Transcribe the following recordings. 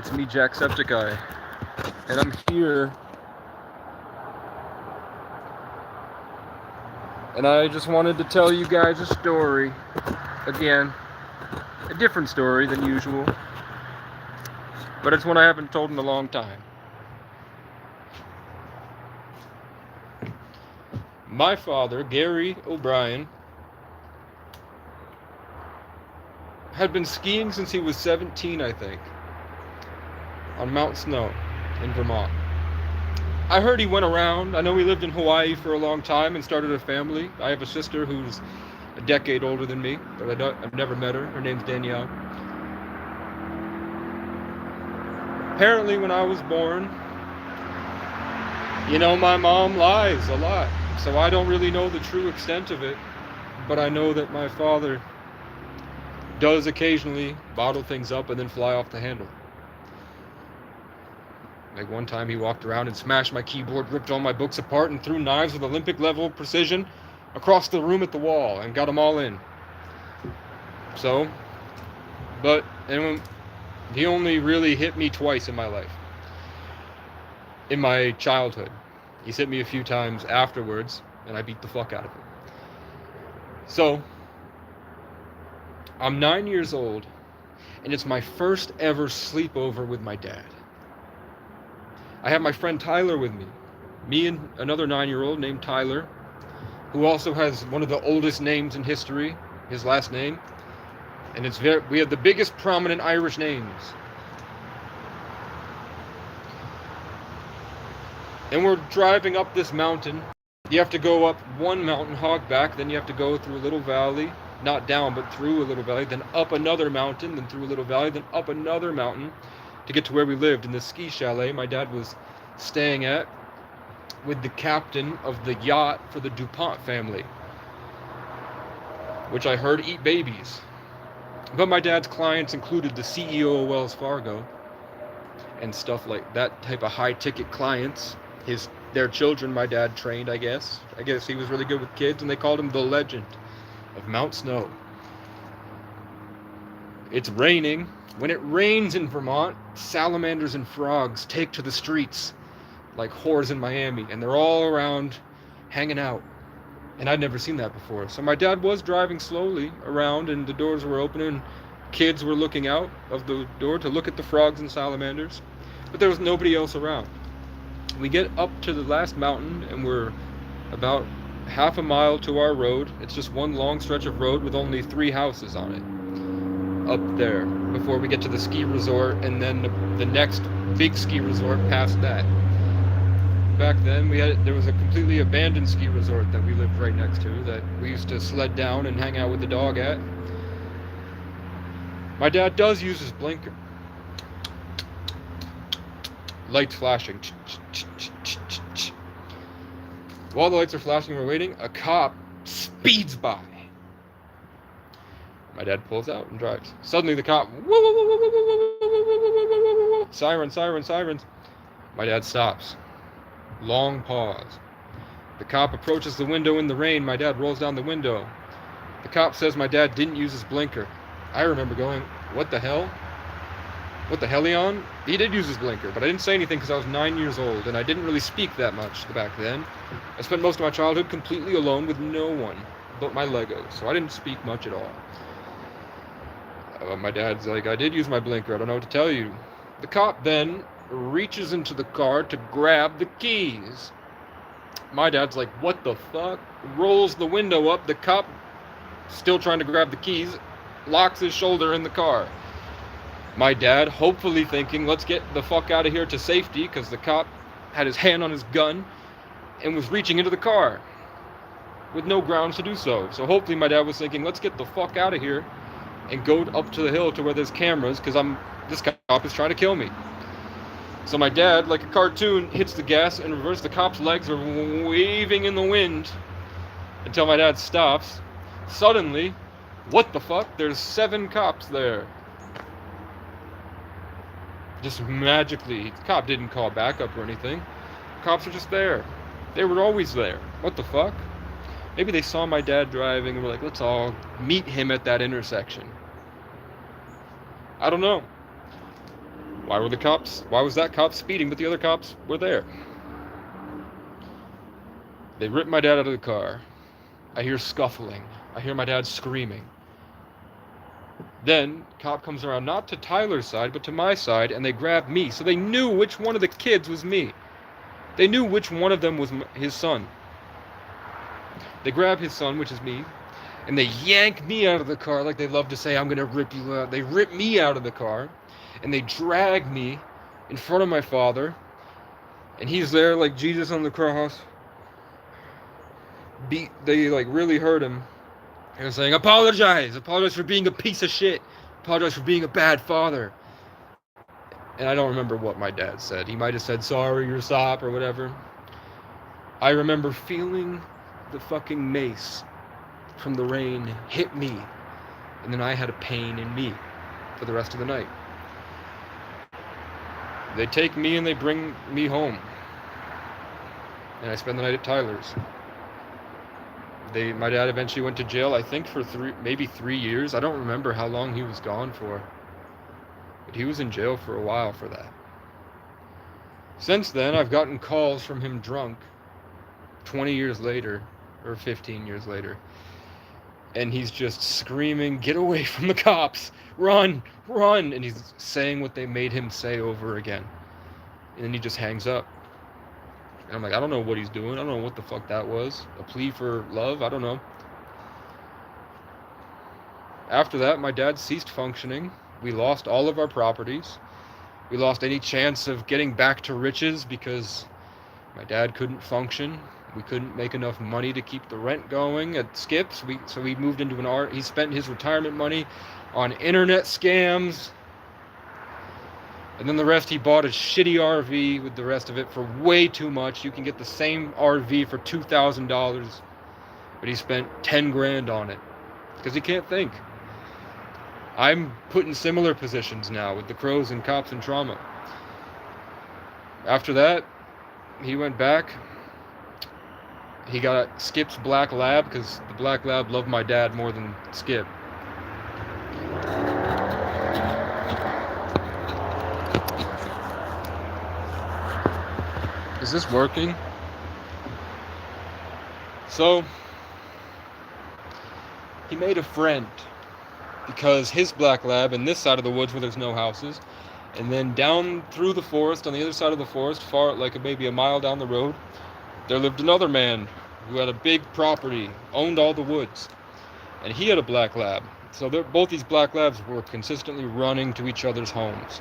it's me, Jacksepticeye, and I'm here, and I just wanted to tell you guys a story. Again, a different story than usual, but it's one I haven't told in a long time. My father, Gary O'Brien, had been skiing since he was 17, I think, on Mount Snow in Vermont. I heard he went around. I know he lived in Hawaii for a long time and started a family. I have a sister who's a decade older than me, but I've never met her. Her name's Danielle. Apparently, when I was born, my mom lies a lot, so I don't really know the true extent of it, but I know that my father does occasionally bottle things up and then fly off the handle. Like one time he walked around and smashed my keyboard, ripped all my books apart, and threw knives with Olympic level precision across the room at the wall and got them all in. And he only really hit me twice in my life. In my childhood. He's hit me a few times afterwards, and I beat the fuck out of him. So, I'm 9 years old, and it's my first ever sleepover with my dad. I have my friend Tyler with me. Me and another 9-year-old named Tyler, who also has one of the oldest names in history, his last name. And we have the biggest prominent Irish names. And we're driving up this mountain. You have to go up one mountain, hogback, then you have to go through a little valley, not down, but through a little valley, then up another mountain, then through a little valley, then up another mountain to get to where we lived in the ski chalet my dad was staying at with the captain of the yacht for the DuPont family, which I heard eat babies. But my dad's clients included the CEO of Wells Fargo and stuff like that, type of high-ticket clients. Their children my dad trained, I guess. I guess he was really good with kids, and they called him the Legend of Mount Snow. It's raining. When it rains in Vermont, salamanders and frogs take to the streets like whores in Miami, and they're all around hanging out. And I'd never seen that before. So my dad was driving slowly around, and the doors were opening, and kids were looking out of the door to look at the frogs and salamanders. But there was nobody else around. We get up to the last mountain, and we're about half a mile to our road. It's just one long stretch of road with only 3 houses on it up there before we get to the ski resort, and then the next big ski resort past that. Back then there was a completely abandoned ski resort that we lived right next to that we used to sled down and hang out with the dog at. My dad does use his blinker. Lights flashing. While the lights are flashing, we're waiting. A cop speeds by. My dad pulls out and drives. Suddenly the cop, siren, siren, sirens. My dad stops. Long pause. The cop approaches the window in the rain. My dad rolls down the window. The cop says my dad didn't use his blinker. I remember going, what the hell? What the hell, Leon? He did use his blinker, but I didn't say anything because I was 9 years old, and I didn't really speak that much back then. I spent most of my childhood completely alone with no one but my Legos, so I didn't speak much at all. My dad's like, I did use my blinker, I don't know what to tell you. The cop then reaches into the car to grab the keys. My dad's like, what the fuck? Rolls the window up. The cop, still trying to grab the keys, locks his shoulder in the car. My dad, hopefully thinking, let's get the fuck out of here to safety, because the cop had his hand on his gun and was reaching into the car with no grounds to do so. So hopefully my dad was thinking, let's get the fuck out of here and go up to the hill to where there's cameras, because this cop is trying to kill me. So my dad, like a cartoon, hits the gas in reverse. The cop's legs are waving in the wind until my dad stops. Suddenly, what the fuck? There's 7 cops there. Just magically. The cop didn't call backup or anything. Cops are just there. They were always there. What the fuck? Maybe they saw my dad driving and were like, let's all meet him at that intersection. I don't know. Why was that cop speeding, but the other cops were there? They ripped my dad out of the car. I hear scuffling. I hear my dad screaming. Then, cop comes around not to Tyler's side, but to my side, and they grab me. So they knew which one of the kids was me. They knew which one of them was his son. They grab his son, which is me, and they yank me out of the car like they love to say, I'm going to rip you out. They rip me out of the car, and they drag me in front of my father, and he's there like Jesus on the cross. They like really hurt him. They're saying, apologize for being a piece of shit, apologize for being a bad father. And I don't remember what my dad said. He might have said, sorry, or stop, or whatever. I remember feeling the fucking mace from the rain hit me, and then I had a pain in me for the rest of the night. They take me and they bring me home, and I spend the night at Tyler's. My dad eventually went to jail, I think for maybe 3 years. I don't remember how long he was gone for, but he was in jail for a while for that. Since then, I've gotten calls from him drunk 20 years later, or 15 years later, and he's just screaming, get away from the cops, run, run, and he's saying what they made him say over again. And then he just hangs up. And I'm like, I don't know what he's doing. I don't know what the fuck that was. A plea for love? I don't know. After that, my dad ceased functioning. We lost all of our properties. We lost any chance of getting back to riches because my dad couldn't function. We couldn't make enough money to keep the rent going at Skips. So we moved into he spent his retirement money on internet scams. And then the rest, he bought a shitty RV with the rest of it for way too much. You can get the same RV for $2,000, but he spent 10 grand on it because he can't think. I'm put in similar positions now with the Crows and Cops and Trauma. After that, he went back. He got Skip's Black Lab because the Black Lab loved my dad more than Skip. Is this working? So, he made a friend because his Black Lab in this side of the woods where there's no houses, and then down through the forest, on the other side of the forest, far like maybe a mile down the road, there lived another man who had a big property, owned all the woods, and he had a Black Lab. So both these Black Labs were consistently running to each other's homes.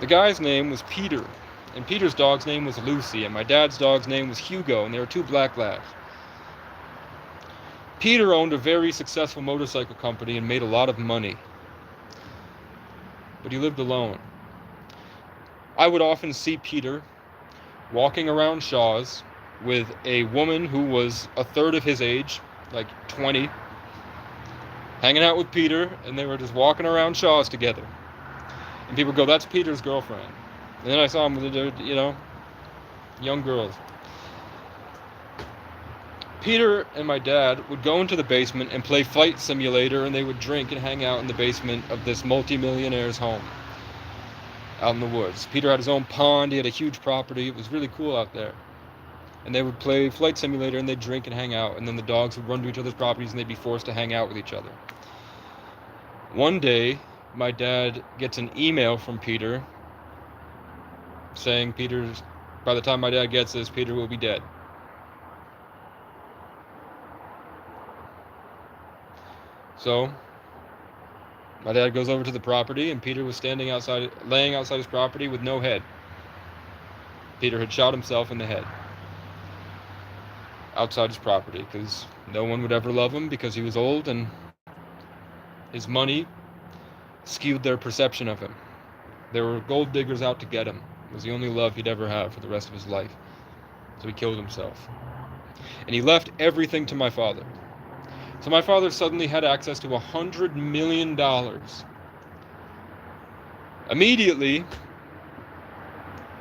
The guy's name was Peter, and Peter's dog's name was Lucy, and my dad's dog's name was Hugo, and they were two Black Labs. Peter owned a very successful motorcycle company and made a lot of money, but he lived alone. I would often see Peter walking around Shaw's with a woman who was a third of his age, like 20, hanging out with Peter, and they were just walking around Shaw's together. And people go, that's Peter's girlfriend. And then I saw him with, young girls. Peter and my dad would go into the basement and play Flight Simulator, and they would drink and hang out in the basement of this multi-millionaire's home out in the woods. Peter had his own pond. He had a huge property. It was really cool out there. And they would play Flight Simulator, and they'd drink and hang out. And then the dogs would run to each other's properties, and they'd be forced to hang out with each other. One day, my dad gets an email from Peter saying by the time my dad gets this, Peter will be dead. So, my dad goes over to the property, and Peter was laying outside his property with no head. Peter had shot himself in the head outside his property because no one would ever love him because he was old and his money skewed their perception of him. There were gold diggers out to get him. It was the only love he'd ever have for the rest of his life. So he killed himself. And he left everything to my father. So my father suddenly had access to $100 million. Immediately,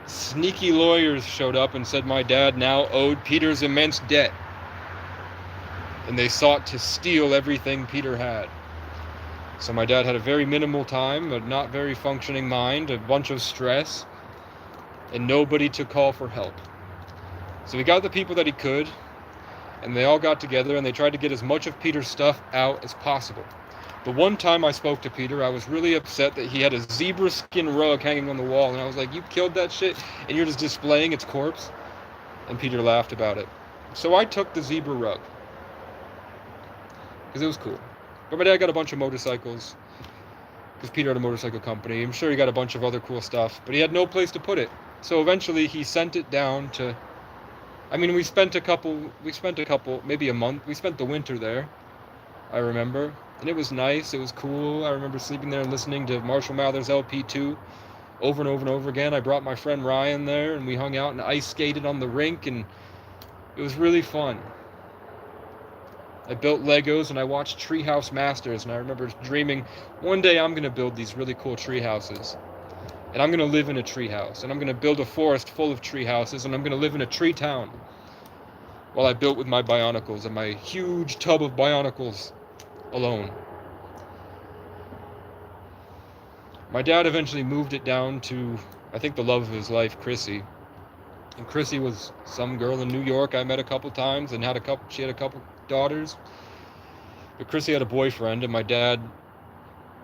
sneaky lawyers showed up and said my dad now owed Peter's immense debt. And they sought to steal everything Peter had. So my dad had a very minimal time, a not very functioning mind, a bunch of stress, and nobody to call for help. So he got the people that he could, and they all got together and they tried to get as much of Peter's stuff out as possible. The one time I spoke to Peter, I was really upset that he had a zebra skin rug hanging on the wall, and I was like, "You killed that shit, and you're just displaying its corpse?" And Peter laughed about it. So I took the zebra rug, because it was cool. But my dad got a bunch of motorcycles, because Peter had a motorcycle company. I'm sure he got a bunch of other cool stuff, but he had no place to put it. So eventually he sent it down to, I mean, we spent a couple, maybe a month. We spent the winter there, I remember. And it was nice, it was cool. I remember sleeping there and listening to Marshall Mathers LP2 over and over and over again. I brought my friend Ryan there, and we hung out and ice skated on the rink, and it was really fun. I built Legos and I watched Treehouse Masters, and I remember dreaming, one day I'm going to build these really cool tree houses. And I'm going to live in a tree house, and I'm going to build a forest full of tree houses, and I'm going to live in a tree town. While I built with my Bionicles and my huge tub of Bionicles alone. My dad eventually moved it down to, I think, the love of his life, Chrissy. And Chrissy was some girl in New York I met a couple times, and she had a couple daughters. But Chrissy had a boyfriend, and my dad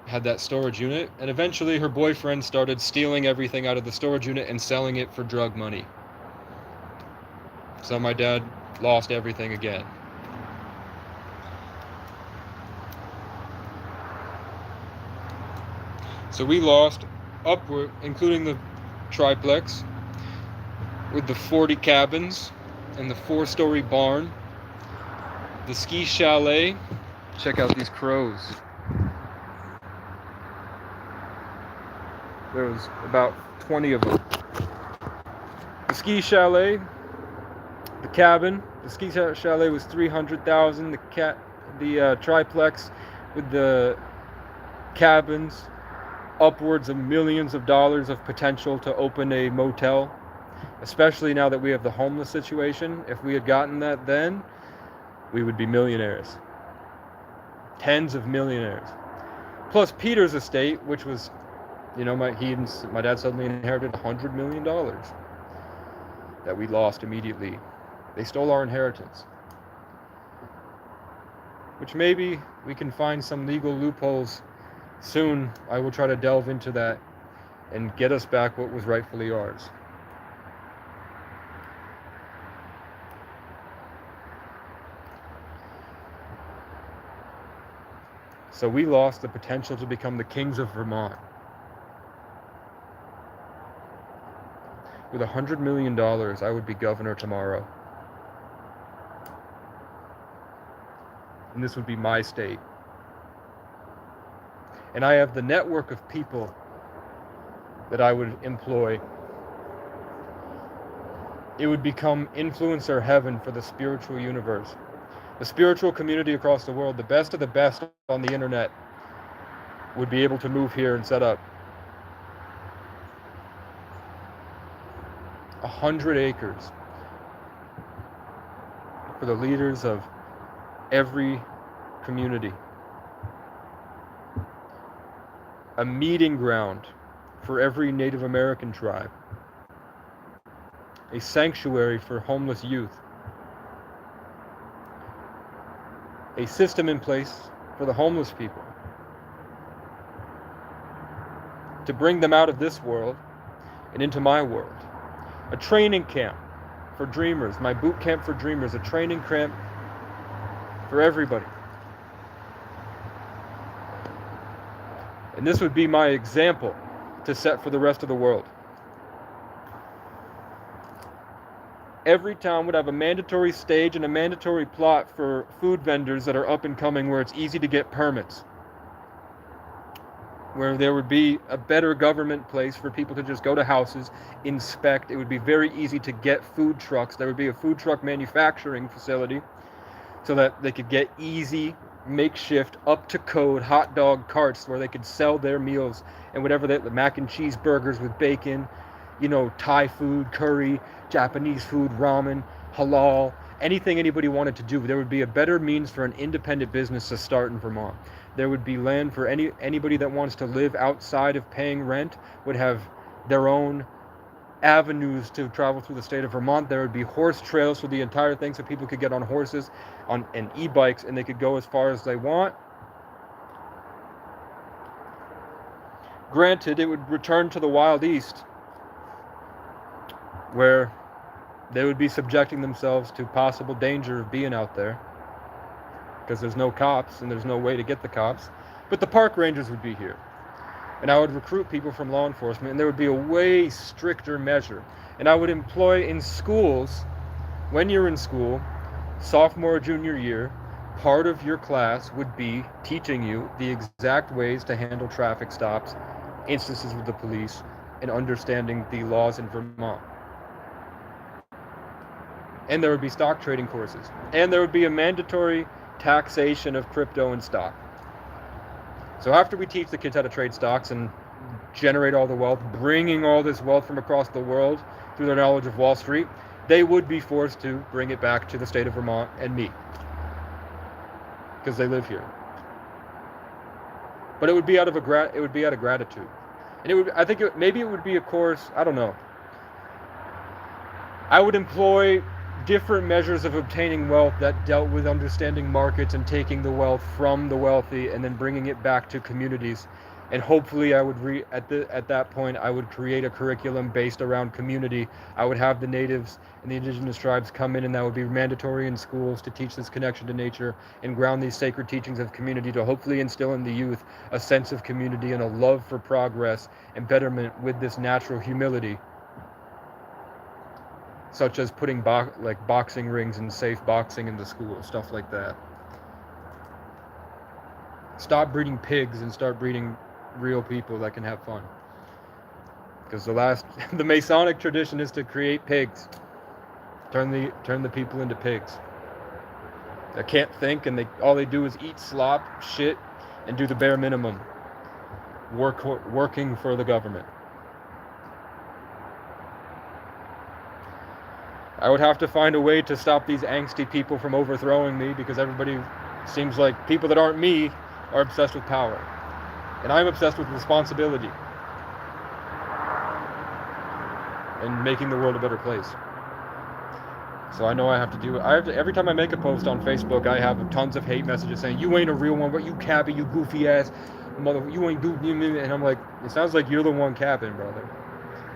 had that storage unit, and eventually her boyfriend started stealing everything out of the storage unit and selling it for drug money. So my dad lost everything again. So we lost upward, including the triplex, with the 40 cabins and the 4-story barn, the ski chalet. Check out these crows. There was about 20 of them. The ski chalet, the cabin. The ski chalet was $300,000. The triplex with the cabins, upwards of millions of dollars of potential to open a motel, especially now that we have the homeless situation. If we had gotten that then, we would be millionaires. Tens of millionaires. Plus Peter's estate, which was, my dad suddenly inherited $100 million that we lost immediately. They stole our inheritance. Which maybe we can find some legal loopholes soon. I will try to delve into that and get us back what was rightfully ours. So we lost the potential to become the kings of Vermont. With $100 million, I would be governor tomorrow. And this would be my state. And I have the network of people that I would employ. It would become influencer heaven for the spiritual universe. The spiritual community across the world, the best of the best on the internet, would be able to move here and set up 100 acres for the leaders of every community. A meeting ground for every Native American tribe. A sanctuary for homeless youth. A system in place for the homeless people. To bring them out of this world and into my world. A training camp for dreamers. My boot camp for dreamers. A training camp for everybody. And this would be my example to set for the rest of the world. Every town would have a mandatory stage and a mandatory plot for food vendors that are up and coming, where it's easy to get permits. Where there would be a better government place for people to just go to houses, inspect. It would be very easy to get food trucks. There would be a food truck manufacturing facility so that they could get easy, makeshift, up to code hot dog carts where they could sell their meals and whatever the mac and cheese burgers with bacon, Thai food, curry, Japanese food, ramen, halal, anything anybody wanted to do. There would be a better means for an independent business to start in Vermont. There would be land for anybody that wants to live outside of paying rent would have their own avenues to travel through the state of Vermont. There would be horse trails for the entire thing, so people could get on horses and e-bikes, and they could go as far as they want. Granted, it would return to the Wild East, where they would be subjecting themselves to possible danger of being out there, because there's no cops and there's no way to get the cops. But the park rangers would be here, and I would recruit people from law enforcement, and there would be a way stricter measure. And I would employ in schools, when you're in school, sophomore or junior year, part of your class would be teaching you the exact ways to handle traffic stops, instances with the police, and understanding the laws in Vermont. And there would be stock trading courses. And there would be a mandatory taxation of crypto and stock. So after we teach the kids how to trade stocks and generate all the wealth, bringing all this wealth from across the world through their knowledge of Wall Street, they would be forced to bring it back to the state of Vermont and me, because they live here. But it would be out of gratitude, and maybe it would be a course. I don't know. I would employ different measures of obtaining wealth that dealt with understanding markets and taking the wealth from the wealthy and then bringing it back to communities. And hopefully I would at that point I would create a curriculum based around community. I would have the natives and the indigenous tribes come in, and that would be mandatory in schools to teach this connection to nature and ground these sacred teachings of community, to hopefully instill in the youth a sense of community and a love for progress and betterment with this natural humility, such as putting boxing rings and safe boxing in the school, stuff like that. Stop breeding pigs and start breeding real people that can have fun. Because the Masonic tradition is to create pigs, turn the people into pigs. They can't think, and all they do is eat slop, shit, and do the bare minimum, working for the government. I would have to find a way to stop these angsty people from overthrowing me, because everybody seems like people that aren't me are obsessed with power. And I'm obsessed with responsibility and making the world a better place. So I know I have to do it. Every time I make a post on Facebook, I have tons of hate messages saying, "You ain't a real one, but you capping, you goofy ass mother, you ain't goofy." And I'm like, it sounds like you're the one capping, brother.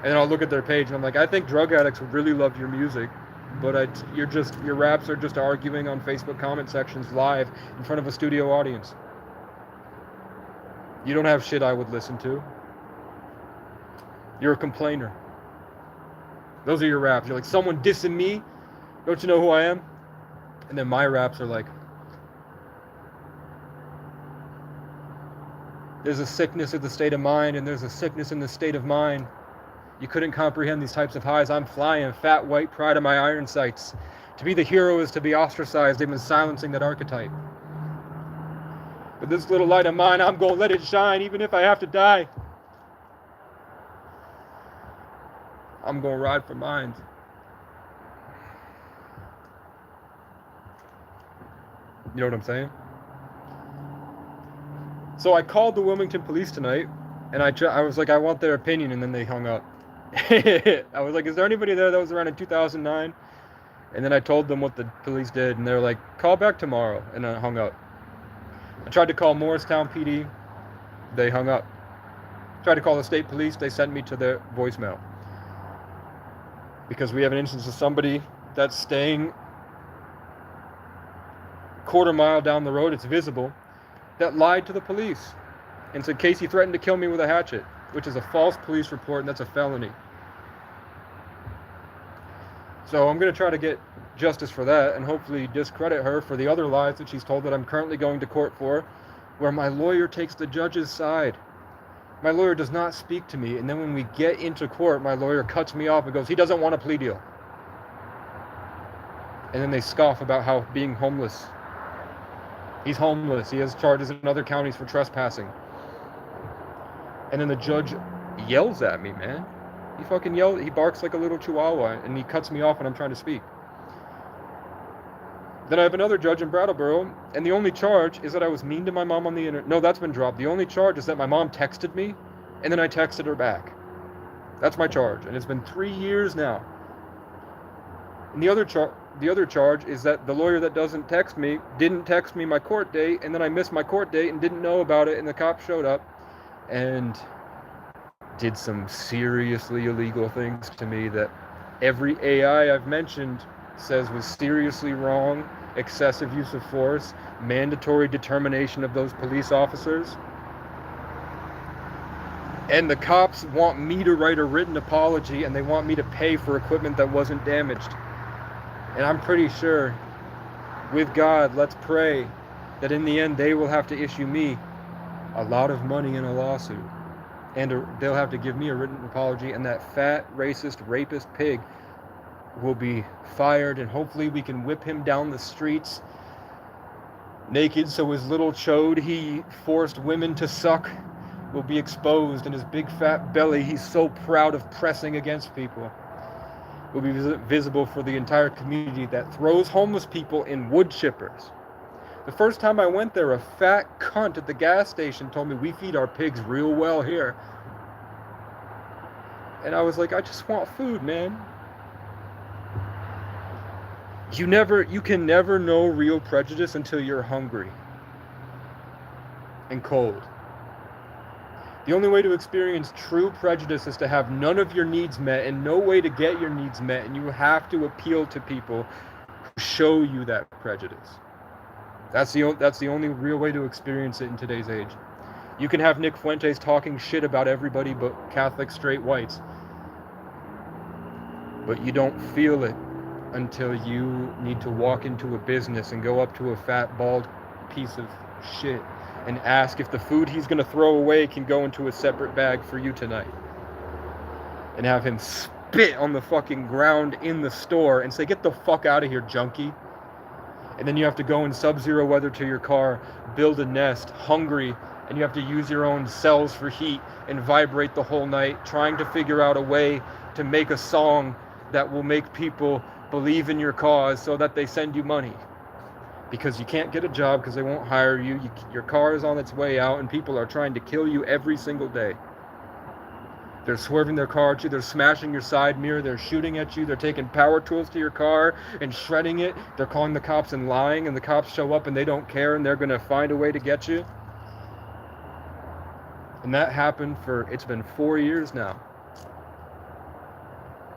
And then I'll look at their page and I'm like, I think drug addicts would really love your music, but your raps are just arguing on Facebook comment sections live in front of a studio audience. You don't have shit I would listen to. You're a complainer. Those are your raps. You're like, someone dissing me? Don't you know who I am? And then my raps are like, there's a sickness of the state of mind, and there's a sickness in the state of mind. You couldn't comprehend these types of highs. I'm flying, fat white pride of my iron sights. To be the hero is to be ostracized. They've been silencing that archetype. But this little light of mine, I'm going to let it shine, even if I have to die. I'm going to ride for mine. You know what I'm saying? So I called the Wilmington police tonight, and I was like, I want their opinion, and then they hung up. I was like, is there anybody there that was around in 2009? And then I told them what the police did, and they're like, call back tomorrow, and I hung up. I tried to call Morristown PD, they hung up. Tried to call the state police, they sent me to their voicemail. Because we have an instance of somebody that's staying quarter mile down the road, it's visible, that lied to the police and said Casey threatened to kill me with a hatchet, which is a false police report, and that's a felony. So I'm going to try to get justice for that and hopefully discredit her for the other lies that she's told that I'm currently going to court for, where my lawyer takes the judge's side. My lawyer does not speak to me, and then when we get into court, my lawyer cuts me off and goes, he doesn't want a plea deal. And then they scoff about how being homeless. He's homeless. He has charges in other counties for trespassing. And then the judge yells at me, man. He fucking yells. He barks like a little chihuahua, and he cuts me off when I'm trying to speak. Then I have another judge in Brattleboro, and the only charge is that I was mean to my mom on the internet. No, that's been dropped. The only charge is that my mom texted me, and then I texted her back. That's my charge, and it's been 3 years now. And the other charge is that the lawyer that didn't text me my court date, and then I missed my court date and didn't know about it, and the cop showed up and did some seriously illegal things to me that every AI I've mentioned says was seriously wrong: excessive use of force, mandatory determination of those police officers. And the cops want me to write a written apology, and they want me to pay for equipment that wasn't damaged. And I'm pretty sure, with God, let's pray that in the end they will have to issue me a lot of money in a lawsuit. And they'll have to give me a written apology, and that fat, racist, rapist pig will be fired, and hopefully we can whip him down the streets naked so his little chode he forced women to suck will be exposed, and his big fat belly he's so proud of pressing against people will be visible for the entire community that throws homeless people in wood chippers. The first time I went there, a fat cunt at the gas station told me, "We feed our pigs real well here." And I was like, I just want food, man. You can never know real prejudice until you're hungry and cold. The only way to experience true prejudice is to have none of your needs met and no way to get your needs met, and you have to appeal to people who show you that prejudice. That's the only real way to experience it in today's age. You can have Nick Fuentes talking shit about everybody but Catholic straight whites, but you don't feel it until you need to walk into a business and go up to a fat, bald piece of shit and ask if the food he's going to throw away can go into a separate bag for you tonight. And have him spit on the fucking ground in the store and say, "Get the fuck out of here, junkie." And then you have to go in sub-zero weather to your car, build a nest, hungry, and you have to use your own cells for heat and vibrate the whole night, trying to figure out a way to make a song that will make people believe in your cause so that they send you money. Because you can't get a job because they won't hire you. Your car is on its way out, and people are trying to kill you every single day. They're swerving their car at you, they're smashing your side mirror, they're shooting at you, they're taking power tools to your car and shredding it. They're calling the cops and lying, and the cops show up and they don't care, and they're going to find a way to get you. And that happened it's been 4 years now.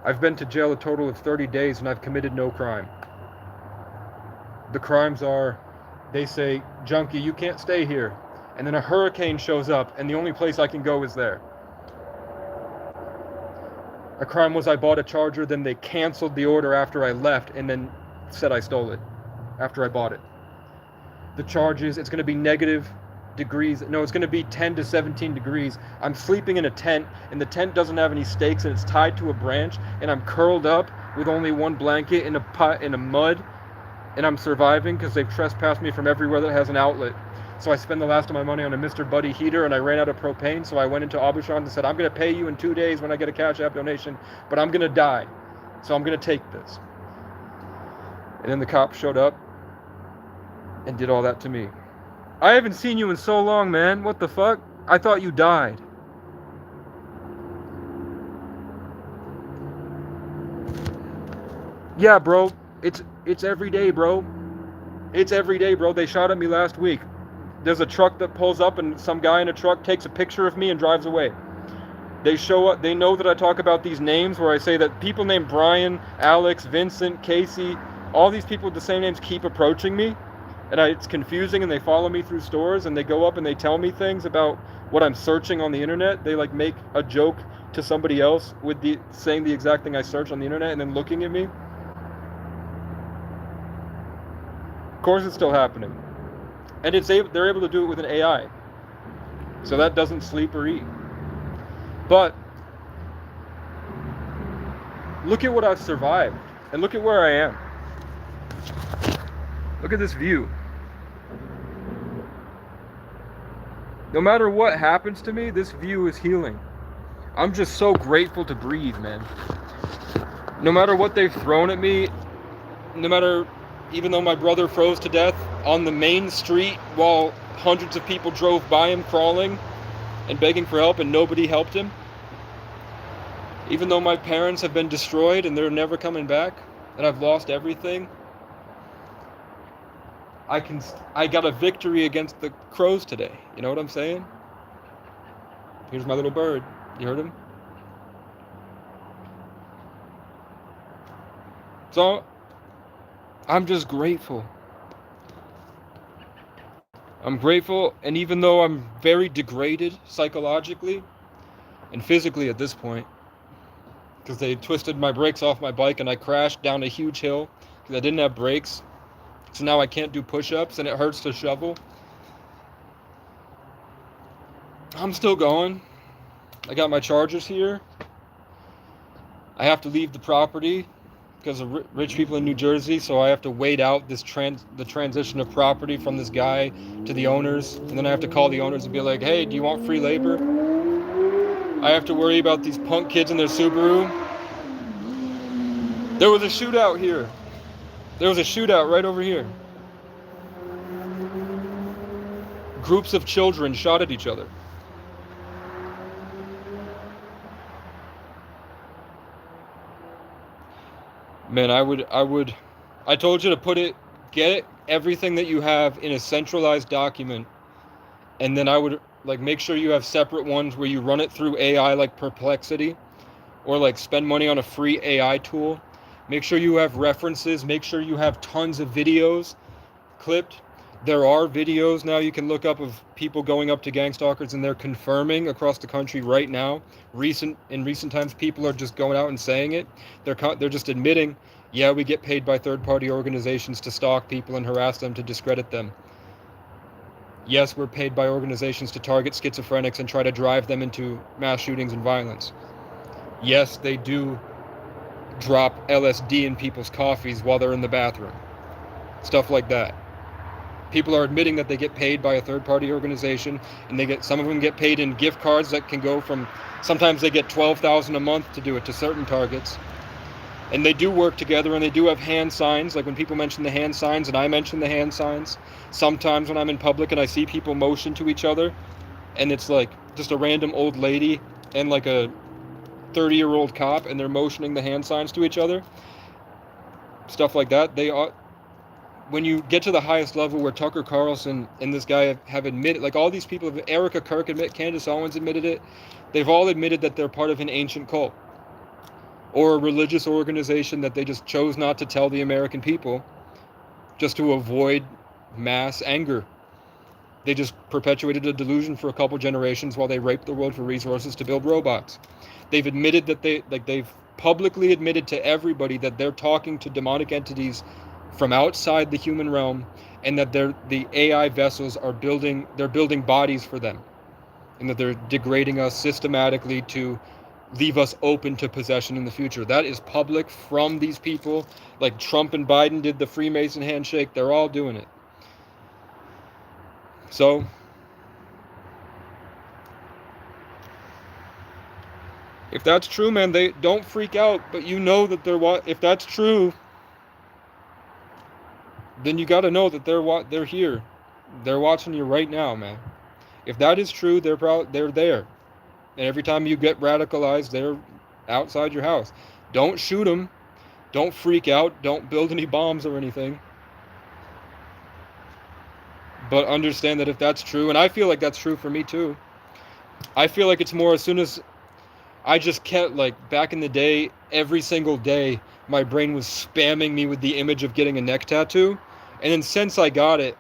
I've been to jail a total of 30 days, and I've committed no crime. The crimes are, they say, "Junkie, you can't stay here." And then a hurricane shows up, and the only place I can go is there. A crime was I bought a charger, then they canceled the order after I left, and then said I stole it after I bought it. The charge is, it's going to be negative degrees. No, it's going to be 10 to 17 degrees. I'm sleeping in a tent, and the tent doesn't have any stakes, and it's tied to a branch, and I'm curled up with only one blanket in a mud, and I'm surviving because they've trespassed me from everywhere that has an outlet. So I spend the last of my money on a Mr. Buddy heater, and I ran out of propane, so I went into Aubuchon and said, "I'm going to pay you in 2 days when I get a Cash App donation, but I'm going to die, so I'm going to take this." And then the cops showed up and did all that to me. "I haven't seen you in so long, man. What the fuck? I thought you died." Yeah, bro. It's every day, bro. It's every day, bro. They shot at me last week. There's a truck that pulls up, and some guy in a truck takes a picture of me and drives away. They show up. They know that I talk about these names where I say that people named Brian, Alex, Vincent, Casey, all these people with the same names keep approaching me. And it's confusing, and they follow me through stores, and they go up and they tell me things about what I'm searching on the internet. They like make a joke to somebody else with saying the exact thing I searched on the internet and then looking at me. Of course it's still happening. And they're able to do it with an AI. So that doesn't sleep or eat. But look at what I've survived, and look at where I am. Look at this view. No matter what happens to me, this view is healing. I'm just so grateful to breathe, man. No matter what they've thrown at me, no matter even though my brother froze to death on the main street while hundreds of people drove by him crawling and begging for help and nobody helped him, even though my parents have been destroyed and they're never coming back and I've lost everything, I got a victory against the crows today. You know what I'm saying? Here's my little bird. You heard him? So I'm just grateful. I'm grateful, and even though I'm very degraded psychologically and physically at this point, because they twisted my brakes off my bike and I crashed down a huge hill because I didn't have brakes, so now I can't do push-ups and it hurts to shovel. I'm still going. I got my chargers here. I have to leave the property because of rich people in New Jersey, so I have to wait out this the transition of property from this guy to the owners, and then I have to call the owners and be like, hey, do you want free labor? I have to worry about these punk kids in their Subaru. There was a shootout here. There was a shootout right over here. Groups of children shot at each other. Man, I told you to get everything that you have in a centralized document, and then I would like make sure you have separate ones where you run it through AI like Perplexity, or like spend money on a free AI tool. Make sure you have references, make sure you have tons of videos clipped. There are videos now you can look up of people going up to gang stalkers and they're confirming across the country right now. In recent times, people are just going out and saying it. They're just admitting, yeah, we get paid by third-party organizations to stalk people and harass them to discredit them. Yes, we're paid by organizations to target schizophrenics and try to drive them into mass shootings and violence. Yes, they do drop LSD in people's coffees while they're in the bathroom. Stuff like that. People are admitting that they get paid by a third-party organization, and some of them get paid in gift cards that can go from, sometimes they get $12,000 a month to do it to certain targets. And they do work together, and they do have hand signs, like when people mention the hand signs and I mention the hand signs. Sometimes when I'm in public and I see people motion to each other, and it's like just a random old lady and like a 30-year-old cop, and they're motioning the hand signs to each other, stuff like that. When you get to the highest level where Tucker Carlson and this guy have admitted, like all these people, Erica Kirk admit, Candace Owens admitted it, they've all admitted that they're part of an ancient cult or a religious organization that they just chose not to tell the American people just to avoid mass anger. They just perpetuated a delusion for a couple generations while they raped the world for resources to build robots. They've admitted that they've publicly admitted to everybody that they're talking to demonic entities from outside the human realm, and that the AI vessels are building bodies for them, and that they're degrading us systematically to leave us open to possession in the future. That is public from these people. Like Trump and Biden did the Freemason handshake. They're all doing it. So if that's true, man, they don't freak out, but you know that if that's true, then you got to know that they're here. They're watching you right now, man. If that is true, they're there. And every time you get radicalized, they're outside your house. Don't shoot them. Don't freak out. Don't build any bombs or anything. But understand that if that's true, and I feel like that's true for me too. I feel like it's more as soon as I just kept, like, back in the day, every single day, my brain was spamming me with the image of getting a neck tattoo. And then since I got it,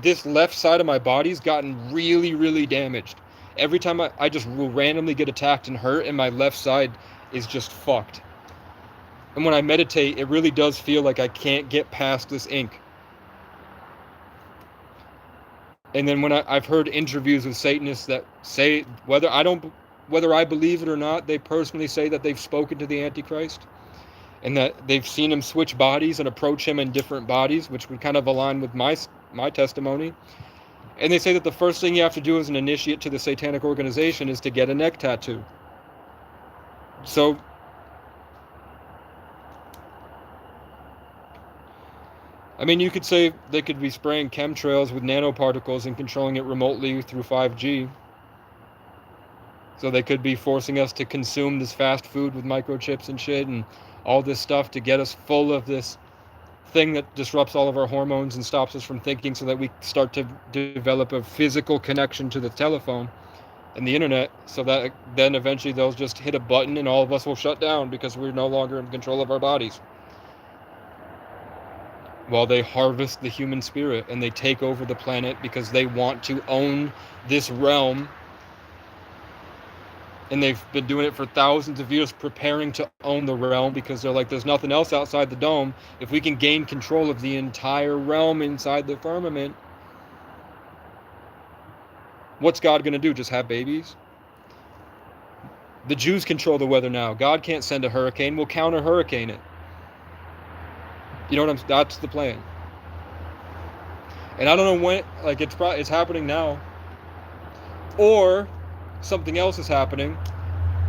this left side of my body's gotten really, really damaged. Every time I just will randomly get attacked and hurt, and my left side is just fucked. And when I meditate, it really does feel like I can't get past this ink. And then when I've heard interviews with Satanists that say, whether I believe it or not, they personally say that they've spoken to the Antichrist, and that they've seen him switch bodies and approach him in different bodies, which would kind of align with my testimony. And they say that the first thing you have to do as an initiate to the satanic organization is to get a neck tattoo. So I mean, you could say they could be spraying chemtrails with nanoparticles and controlling it remotely through 5G. So they could be forcing us to consume this fast food with microchips and shit and all this stuff to get us full of this thing that disrupts all of our hormones and stops us from thinking, so that we start to develop a physical connection to the telephone and the internet, so that then eventually they'll just hit a button and all of us will shut down because we're no longer in control of our bodies. While they harvest the human spirit and they take over the planet because they want to own this realm. And they've been doing it for thousands of years, preparing to own the realm, because they're like, there's nothing else outside the dome. If we can gain control of the entire realm inside the firmament, what's God going to do? Just have babies? The Jews control the weather now. God can't send a hurricane. We'll counter hurricane it. You know what I'm saying? That's the plan. And I don't know when, like, it's happening now. Or something else is happening,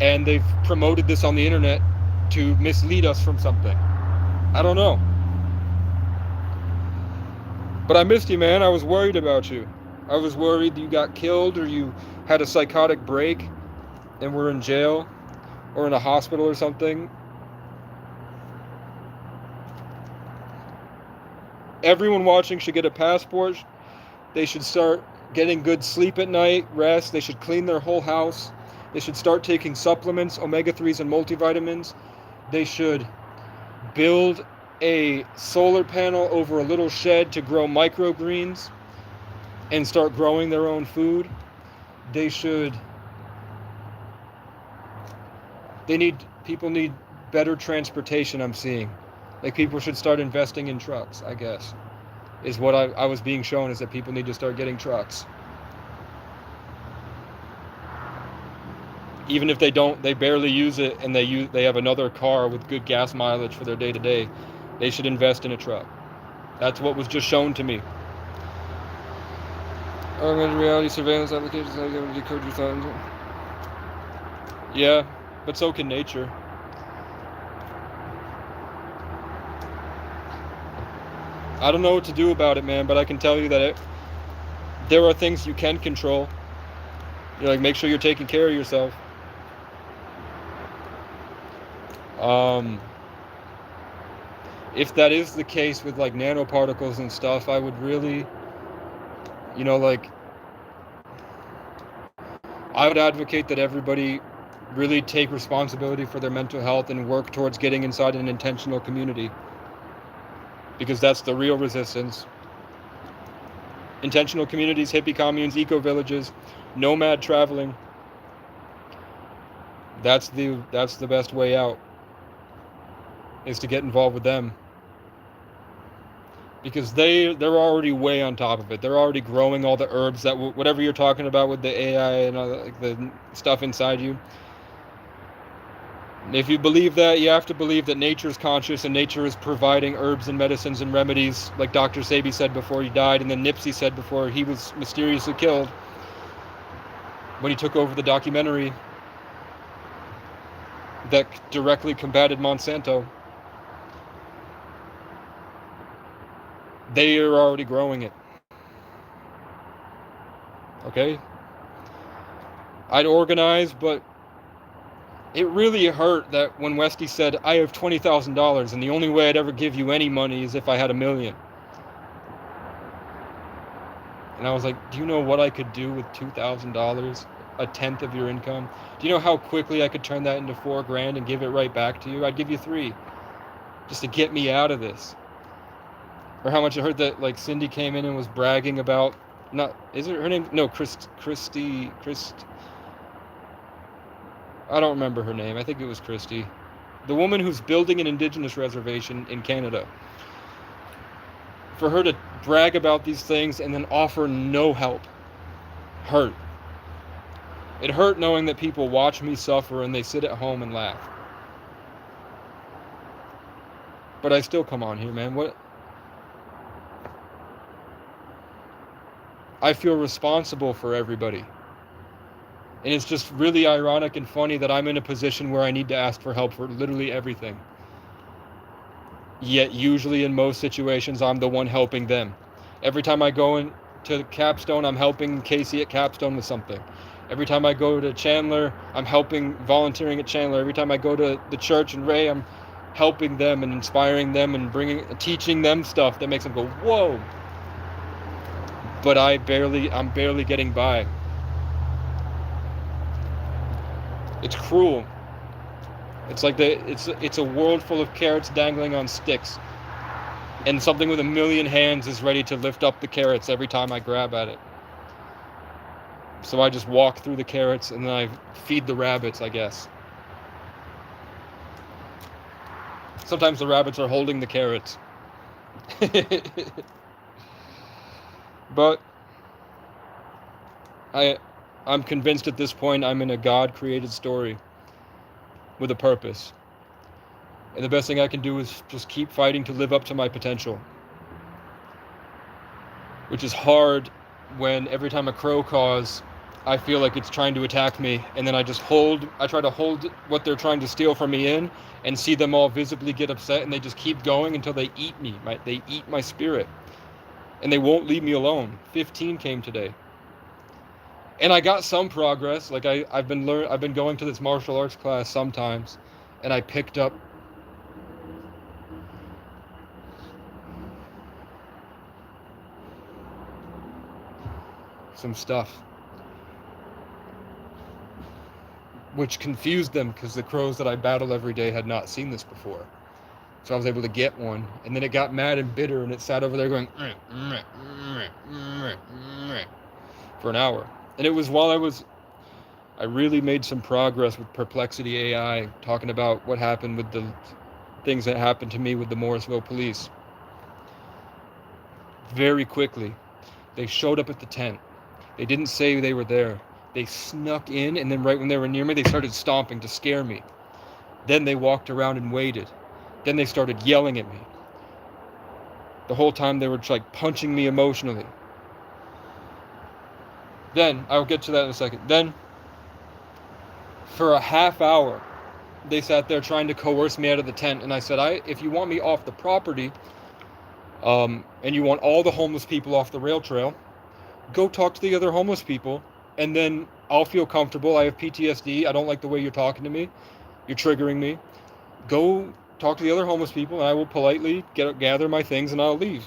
and they've promoted this on the internet to mislead us from something. I don't know. But I missed you, man. I was worried about you. I was worried you got killed, or you had a psychotic break and were in jail or in a hospital or something. Everyone watching should get a passport. They should start getting good sleep at night, rest. They should clean their whole house. They should start taking supplements, omega-3s and multivitamins. They should build a solar panel over a little shed to grow microgreens and start growing their own food. People need better transportation, I'm seeing. Like, people should start investing in trucks, I guess. Is what I was being shown, is that people need to start getting trucks. Even if they don't, they barely use it, and they have another car with good gas mileage for their day-to-day, they should invest in a truck. That's what was just shown to me. Augmented reality surveillance applications, how you decode your thoughts. Yeah, but so can nature. I don't know what to do about it, man, but I can tell you that there are things you can control. You know, like, make sure you're taking care of yourself. If that is the case with, like, nanoparticles and stuff, I would really, you know, like, I would advocate that everybody really take responsibility for their mental health and work towards getting inside an intentional community. Because that's the real resistance. Intentional communities, hippie communes, eco-villages, nomad traveling. That's the best way out, is to get involved with them. Because they're already way on top of it. They're already growing all the herbs that whatever you're talking about with the AI and all the, like, the stuff inside you. If you believe that, you have to believe that nature is conscious and nature is providing herbs and medicines and remedies, like Dr. Sebi said before he died, and then Nipsey said before he was mysteriously killed, when he took over the documentary that directly combated Monsanto. They are already growing it. Okay? I'd organize, but it really hurt that when Westy said, I have $20,000 and the only way I'd ever give you any money is if I had $1 million. And I was like, do you know what I could do with $2,000? A tenth of your income? Do you know how quickly I could turn that into $4,000 and give it right back to you? I'd give you 3, just to get me out of this. Or how much I heard that, like, Cindy came in and was bragging about, is it her name? No, Christy. I don't remember her name. I think it was Christy. The woman who's building an indigenous reservation in Canada. For her to brag about these things and then offer no help hurt. It hurt knowing that people watch me suffer and they sit at home and laugh. But I still come on here, man. I feel responsible for everybody. And it's just really ironic and funny that I'm in a position where I need to ask for help for literally everything. Yet usually in most situations, I'm the one helping them. Every time I go into Capstone, I'm helping Casey at Capstone with something. Every time I go to Chandler, I'm helping, volunteering at Chandler. Every time I go to the church in Ray, I'm helping them and inspiring them and teaching them stuff that makes them go, whoa. But I'm barely getting by. It's cruel. It's like it's a world full of carrots dangling on sticks. And something with a million hands is ready to lift up the carrots every time I grab at it. So I just walk through the carrots and then I feed the rabbits, I guess. Sometimes the rabbits are holding the carrots. But I'm convinced at this point I'm in a God-created story with a purpose. And the best thing I can do is just keep fighting to live up to my potential. Which is hard when every time a crow caws, I feel like it's trying to attack me, and then I try to hold what they're trying to steal from me in, and see them all visibly get upset, and they just keep going until they eat me. They eat my spirit. And they won't leave me alone. 15 came today. And I got some progress. Like I've been going to this martial arts class sometimes, and I picked up some stuff, which confused them because the crows that I battle every day had not seen this before. So I was able to get one, and then it got mad and bitter, and it sat over there going for an hour. And it was while I really made some progress with Perplexity AI, talking about what happened with the things that happened to me with the Morrisville police. Very quickly, they showed up at the tent. They didn't say they were there. They snuck in, and then right when they were near me, they started stomping to scare me. Then they walked around and waited. Then they started yelling at me. The whole time they were just like punching me emotionally. Then, I'll get to that in a second. Then, for a half hour, they sat there trying to coerce me out of the tent. And I said, if you want me off the property, and you want all the homeless people off the rail trail, go talk to the other homeless people, and then I'll feel comfortable. I have PTSD. I don't like the way you're talking to me. You're triggering me. Go talk to the other homeless people, and I will politely gather my things, and I'll leave.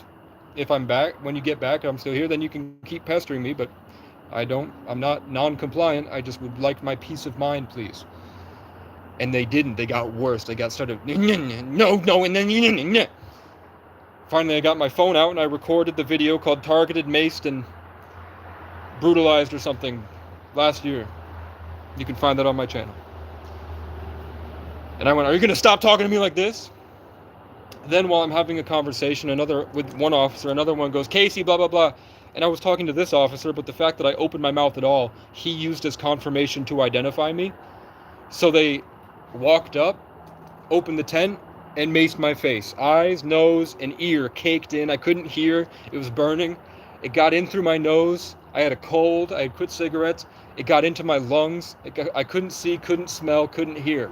If I'm back, when you get back, I'm still here, then you can keep pestering me, but I'm not non-compliant. I just would like my peace of mind, please. And they didn't. They got worse. They got started, no, and then, Finally, I got my phone out, and I recorded the video called Targeted, Maced, and Brutalized or something last year. You can find that on my channel. And I went, are you going to stop talking to me like this? Then while I'm having a conversation with one officer, another one goes, Casey, blah, blah, blah. And I was talking to this officer, but the fact that I opened my mouth at all, he used as confirmation to identify me. So they walked up, opened the tent, and maced my face. Eyes, nose, and ear caked in. I couldn't hear. It was burning. It got in through my nose. I had a cold. I had quit cigarettes. It got into my lungs. I couldn't see, couldn't smell, couldn't hear.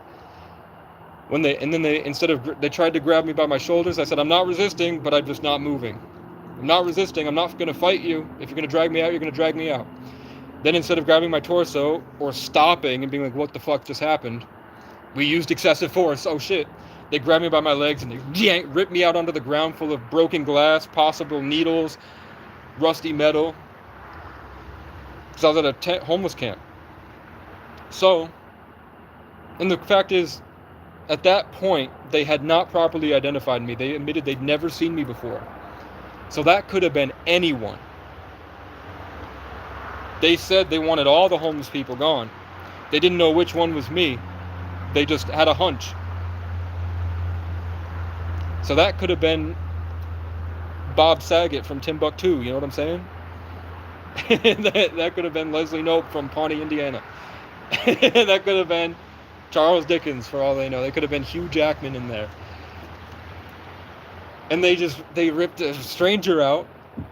They tried to grab me by my shoulders. I said, I'm not resisting, but I'm just not moving. I'm not resisting. I'm not going to fight you. If you're going to drag me out, you're going to drag me out. Then instead of grabbing my torso or stopping and being like, what the fuck just happened? We used excessive force. Oh shit. They grabbed me by my legs and they ripped me out onto the ground full of broken glass, possible needles, rusty metal. Because I was at a homeless camp. So, and the fact is, at that point, they had not properly identified me. They admitted they'd never seen me before. So that could have been anyone. They said they wanted all the homeless people gone. They didn't know which one was me. They just had a hunch. So that could have been Bob Saget from Timbuktu, you know what I'm saying? that could have been Leslie Knope from Pawnee, Indiana. That could have been Charles Dickens, for all they know. They could have been Hugh Jackman in there. And they ripped a stranger out,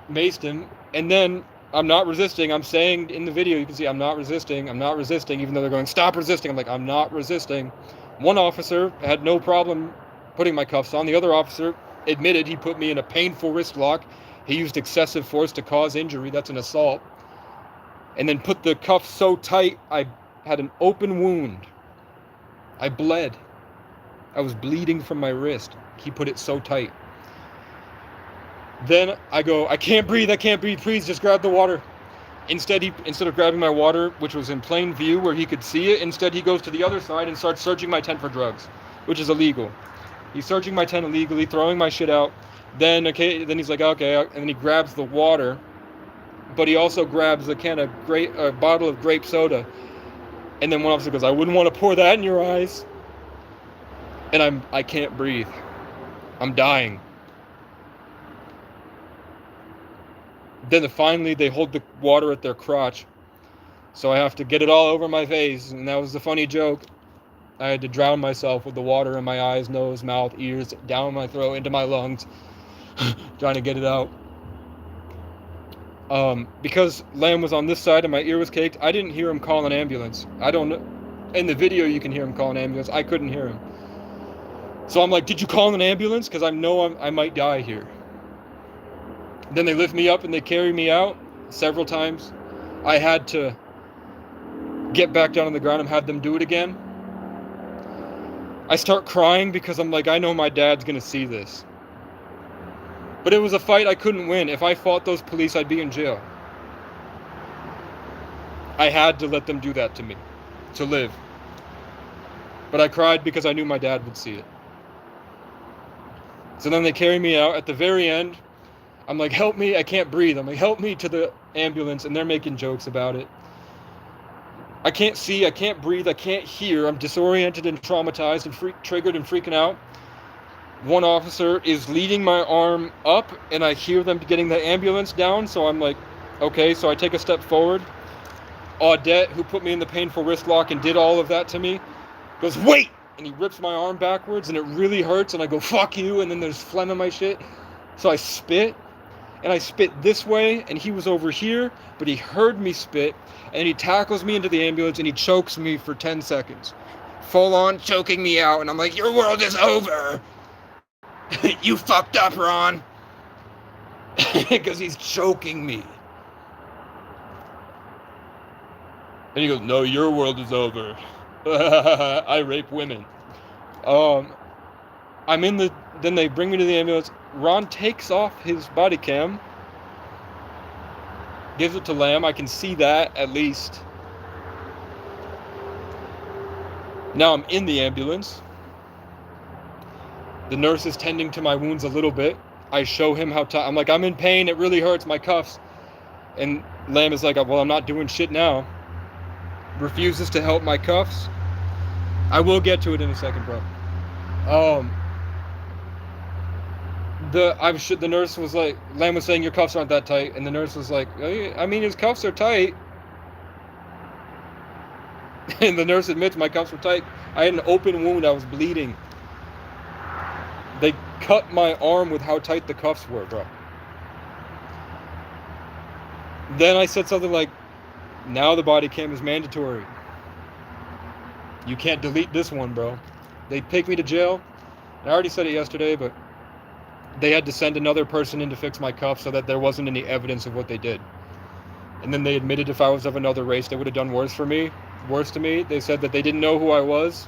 maced him, and then I'm not resisting. I'm saying in the video, you can see I'm not resisting, even though they're going, stop resisting. I'm like, I'm not resisting. One officer had no problem putting my cuffs on. The other officer admitted he put me in a painful wrist lock. He used excessive force to cause injury. That's an assault. And then put the cuffs so tight, I had an open wound. I bled. I was bleeding from my wrist. He put it so tight. Then I go, I can't breathe, please just grab the water. Instead of grabbing my water, which was in plain view where he could see it, instead he goes to the other side and starts searching my tent for drugs, which is illegal. He's searching my tent illegally, throwing my shit out. Then he's like, okay, and then he grabs the water, but he also grabs a bottle of grape soda. And then one officer goes, I wouldn't want to pour that in your eyes. And I can't breathe. I'm dying. Then finally they hold the water at their crotch. So I have to get it all over my face. And that was the funny joke. I had to drown myself with the water in my eyes, nose, mouth, ears, down my throat, into my lungs, trying to get it out. Because Lamb was on this side and my ear was caked, I didn't hear him call an ambulance. I don't know. In the video, you can hear him call an ambulance. I couldn't hear him. So I'm like, did you call an ambulance? Because I know I might die here. Then they lift me up and they carry me out several times. I had to get back down on the ground and have them do it again. I start crying because I'm like, I know my dad's going to see this. But it was a fight I couldn't win. If I fought those police, I'd be in jail. I had to let them do that to me, to live. But I cried because I knew my dad would see it. So then they carry me out. At the very end, I'm like, help me, I can't breathe. I'm like, help me to the ambulance, and they're making jokes about it. I can't see, I can't breathe, I can't hear. I'm disoriented and traumatized and triggered and freaking out. One officer is leading my arm up, and I hear them getting the ambulance down, so I'm like, okay, so I take a step forward. Audette, who put me in the painful wrist lock and did all of that to me, goes, wait! And he rips my arm backwards, and it really hurts, and I go, fuck you, and then there's phlegm in my shit. So I spit, and I spit this way, and he was over here, but he heard me spit, and he tackles me into the ambulance, and he chokes me for 10 seconds. Full on choking me out, and I'm like, your world is over! You fucked up, Ron! Because he's choking me. And he goes, no, your world is over. I rape women. Then they bring me to the ambulance. Ron takes off his body cam, gives it to Lamb. I can see that, at least. Now I'm in the ambulance. The nurse is tending to my wounds a little bit. I show him how I'm like, I'm in pain, it really hurts, my cuffs. And Lamb is like, well, I'm not doing shit now. Refuses to help my cuffs. I will get to it in a second, bro. The nurse was like, Lamb was saying your cuffs aren't that tight, and the nurse was like, I mean, his cuffs are tight. And the nurse admits my cuffs were tight. I had an open wound, I was bleeding. They cut my arm with how tight the cuffs were, bro. Then I said something like, now the body cam is mandatory. You can't delete this one, bro. They take me to jail. I already said it yesterday, but they had to send another person in to fix my cuffs so that there wasn't any evidence of what they did. And then they admitted if I was of another race, they would have done worse to me. They said that they didn't know who I was,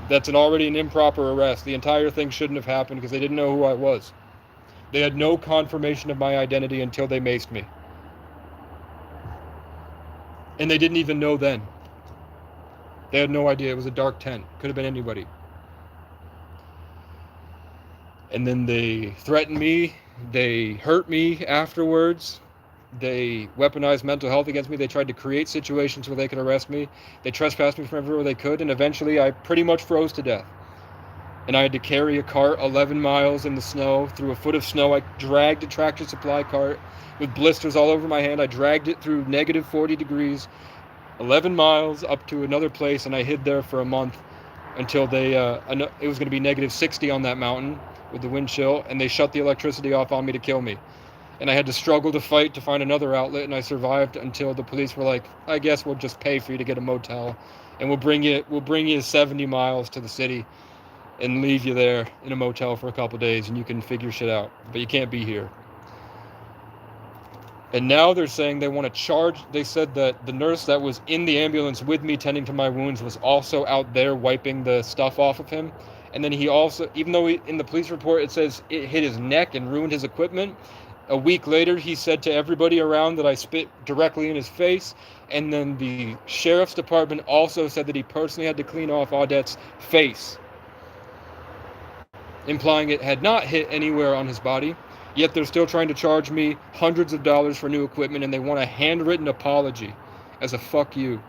that's already an improper arrest. The entire thing shouldn't have happened because they didn't know who I was. They had no confirmation of my identity until they maced me. And they didn't even know then. They had no idea. It was a dark tent. Could have been anybody. And then they threatened me. They hurt me afterwards. They weaponized mental health against me. They tried to create situations where they could arrest me. They trespassed me from everywhere they could. And eventually I pretty much froze to death. And I had to carry a cart 11 miles in the snow. Through a foot of snow, I dragged a tractor supply cart with blisters all over my hand. I dragged it through negative 40 degrees, 11 miles up to another place, and I hid there for a month until it was going to be negative 60 on that mountain with the wind chill, and they shut the electricity off on me to kill me. And I had to struggle to fight to find another outlet, and I survived until the police were like, I guess we'll just pay for you to get a motel, and we'll bring you 70 miles to the city. and leave you there in a motel for a couple days and you can figure shit out. But you can't be here. And now they're saying they want to charge. They said that the nurse that was in the ambulance with me tending to my wounds was also out there wiping the stuff off of him. And then he also, even though in the police report it says it hit his neck and ruined his equipment, a week later he said to everybody around that I spit directly in his face. And then the sheriff's department also said that he personally had to clean off Audette's face, implying it had not hit anywhere on his body. Yet they're still trying to charge me hundreds of dollars for new equipment, and they want a handwritten apology as a fuck you,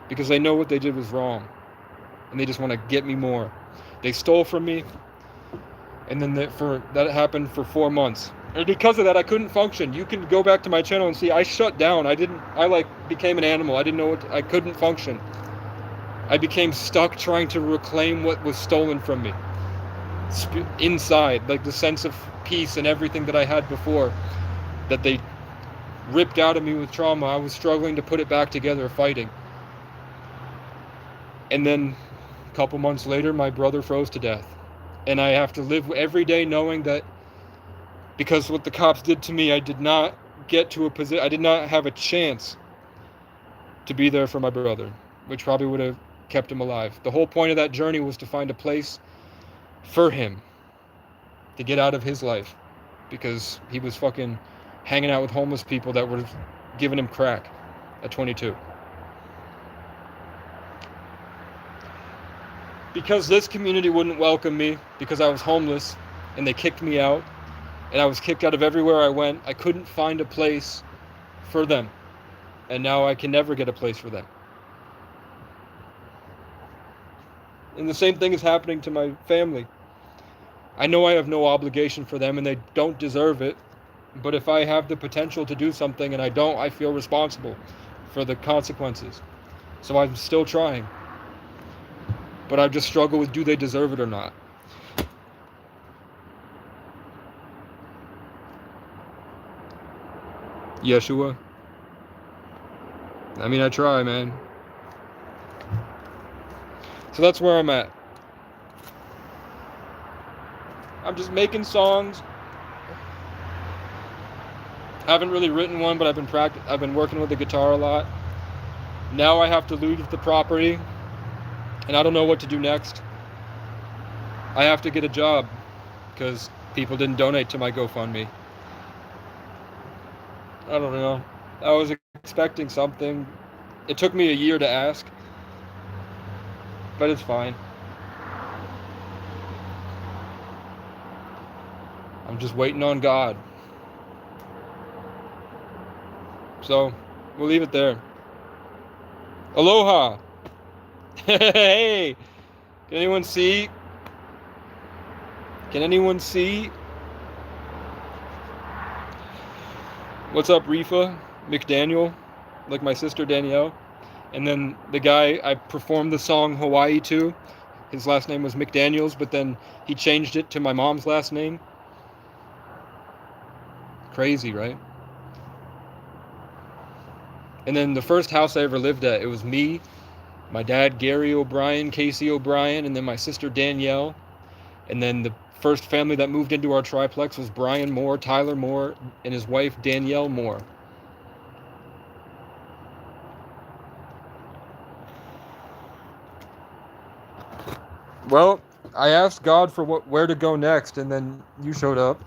because they know what they did was wrong, and they just want to get me more. They stole from me, and then that happened for 4 months. And because of that, I couldn't function. You can go back to my channel and see I shut down. I became an animal. I didn't know I couldn't function. I became stuck trying to reclaim what was stolen from me. Inside, like the sense of peace and everything that I had before that they ripped out of me with trauma, I was struggling to put it back together, fighting. And then a couple months later, my brother froze to death. And I have to live every day knowing that because what the cops did to me, I did not get to a position, I did not have a chance to be there for my brother, which probably would have kept him alive. The whole point of that journey was to find a place for him to get out of his life, because he was fucking hanging out with homeless people that were giving him crack at 22. Because this community wouldn't welcome me because I was homeless and they kicked me out, and I was kicked out of everywhere I went, I couldn't find a place for them. And now I can never get a place for them. And the same thing is happening to my family. I know I have no obligation for them and they don't deserve it, but if I have the potential to do something and I don't, I feel responsible for the consequences. So I'm still trying. But I just struggle with, do they deserve it or not? Yeshua? I mean, I try, man. So that's where I'm at. I'm just making songs. Haven't really written one, but I've been working with the guitar a lot. Now I have to leave the property, and I don't know what to do next. I have to get a job because people didn't donate to my GoFundMe. I don't know. I was expecting something. It took me a year to ask, but it's fine. I'm just waiting on God. So, we'll leave it there. Aloha! Hey! Can anyone see? Can anyone see? What's up, Rifa McDaniel? Like my sister Danielle. And then the guy I performed the song Hawaii to, his last name was McDaniels, but then he changed it to my mom's last name. Crazy, right? And then the first house I ever lived at, it was me, my dad Gary O'Brien, Casey O'Brien, and then my sister Danielle. And then the first family that moved into our triplex was Brian Moore, Tyler Moore, and his wife Danielle Moore. Well, I asked God for where to go next, and then you showed up.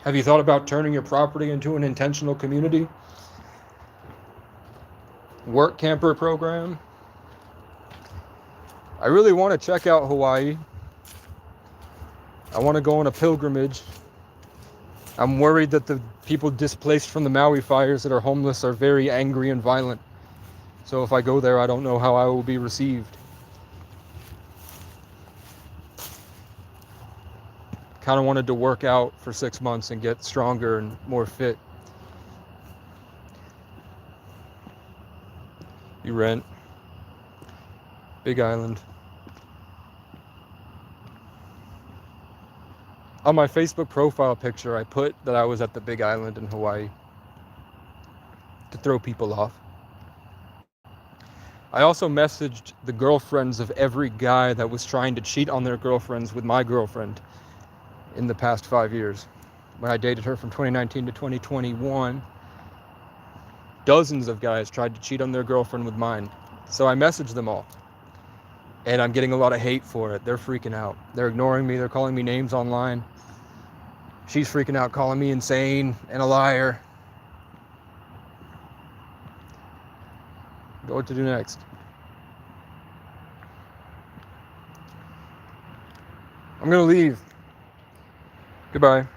Have you thought about turning your property into an intentional community? Work camper program? I really want to check out Hawaii. I want to go on a pilgrimage. I'm worried that the people displaced from the Maui fires that are homeless are very angry and violent. So if I go there, I don't know how I will be received. Kind of wanted to work out for 6 months and get stronger and more fit. You rent. Big Island. On my Facebook profile picture, I put that I was at the Big Island in Hawaii to throw people off. I also messaged the girlfriends of every guy that was trying to cheat on their girlfriends with my girlfriend in the past 5 years. When I dated her from 2019 to 2021, dozens of guys tried to cheat on their girlfriend with mine. So I messaged them all. And I'm getting a lot of hate for it. They're freaking out. They're ignoring me. They're calling me names online. She's freaking out, calling me insane and a liar. What to do next? I'm gonna leave. Goodbye.